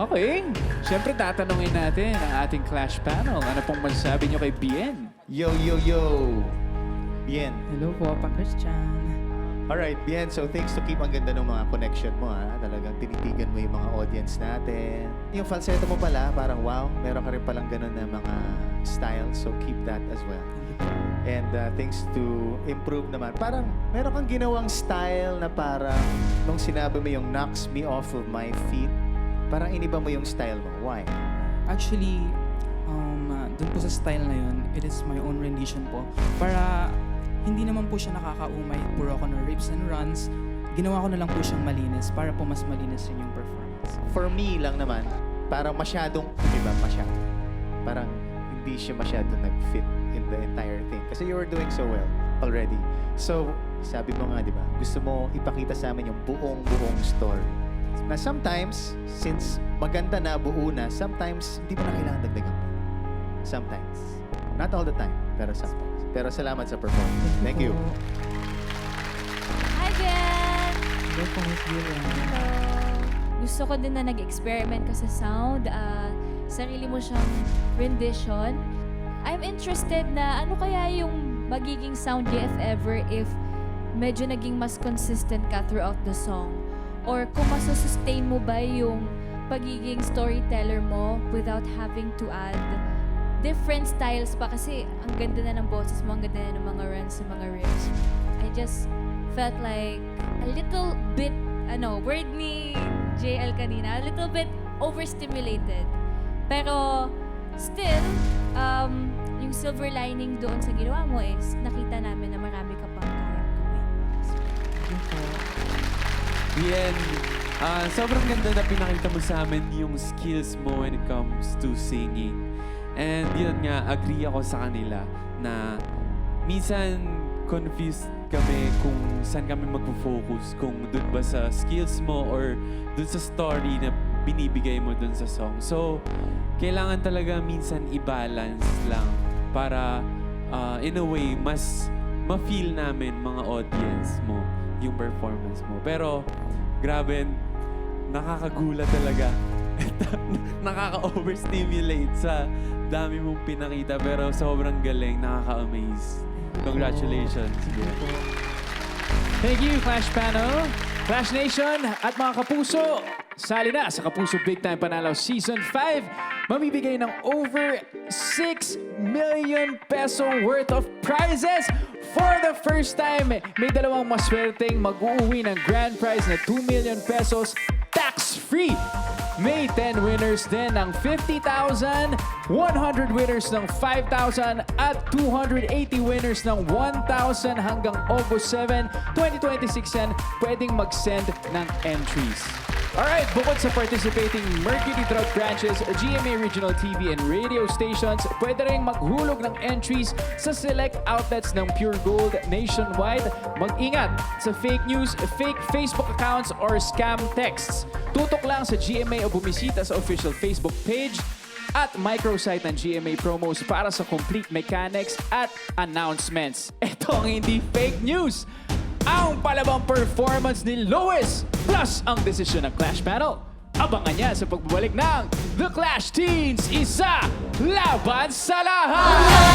Okay. Siyempre, tatanungin natin ang ating Clash panel. Ano pong masasabi nyo kay Bien? Yo, yo, yo! Bien. Hello po, Pa Christian. Alright, Bien. So, thanks to keep ang ganda ng mga connection mo, ha? Talagang tinitigan mo yung mga audience natin. Yung falsetto mo pala, parang wow, meron ka rin palang ganun na mga style. So, keep that as well. And things to improve naman. Parang meron kang ginawang style na parang nung sinabi mo yung knocks me off of my feet, parang iniba mo yung style mo. Why? Actually, dun po sa style na yun, it is my own rendition po. Para hindi naman po siya nakakaumay, puro ako ng rips and runs. Ginawa ko na lang po siyang malinis para po mas malinis rin yung performance. For me lang naman, parang masyadong, diba, masyado. Parang hindi siya masyado nag-fit in the entire thing. Kasi you were doing so well already. So, sabi mo nga, di ba, gusto mo ipakita sa amin yung buong story. Na sometimes, since maganda na, buo na, sometimes, hindi mo na kailangan dagdagan pa. Sometimes. Not all the time, pero sometimes. Pero salamat sa performance. Thank you. Hi, Ben! Hello po, Miss Gillian. Hello! Gusto ko din na nag-experiment ka sa sound. Sarili mo siyang rendition. I'm interested na ano kaya yung magiging sound niya if ever if medyo naging mas consistent ka throughout the song. Or kung masusustain mo ba yung pagiging storyteller mo without having to add different styles pa kasi ang ganda na ng boses mo, ang ganda na ng mga runs, ng mga riffs. I just felt like a little bit, word ni JL kanina, a little bit overstimulated. Pero still, yung silver lining doon sa ginawa mo is nakita namin na marami ka pang kayang gawin. Bien, sobrang ganda na pinakita mo sa amin yung skills mo when it comes to singing. And yun nga, agree ako sa kanila na minsan confused kami kung saan kami mag-focus. Kung dun ba sa skills mo or dun sa story na binibigay mo dun sa song. So, kailangan talaga minsan i-balance lang para in a way, mas ma-feel namin mga audience mo yung performance mo. Pero, grabe, nakakagulat talaga. Nakaka-overstimulate sa dami mong pinakita pero sobrang galing, nakaka-amaze. Congratulations. Thank you, Clash panel, Clash Nation, at mga kapuso. Sali na sa Kapuso Big Time Panalo Season 5. Mamibigay ng over 6 million peso worth of prizes. For the first time, may dalawang maswerteng mag-uuwi ng grand prize na 2 million pesos tax-free. May 10 winners din ng 50,000, 100 winners ng 5,000, at 280 winners ng 1,000 hanggang August 7, 2026 yan, pwedeng mag-send ng entries. Alright, bukod sa participating Mercury Drought branches, GMA Regional TV and radio stations, pwede rin maghulog ng entries sa select outlets ng Pure Gold nationwide. Mag-ingat sa fake news, fake Facebook accounts, or scam texts. Tutok lang sa GMA o bumisita sa official Facebook page at microsite ng GMA promos para sa complete mechanics at announcements. Ito ang hindi fake news. Ang palabang performance ni Lois plus ang desisyon ng Clash Panel. Abangan niya sa pagbabalik ng The Clash Teens Isa Laban sa Lahat!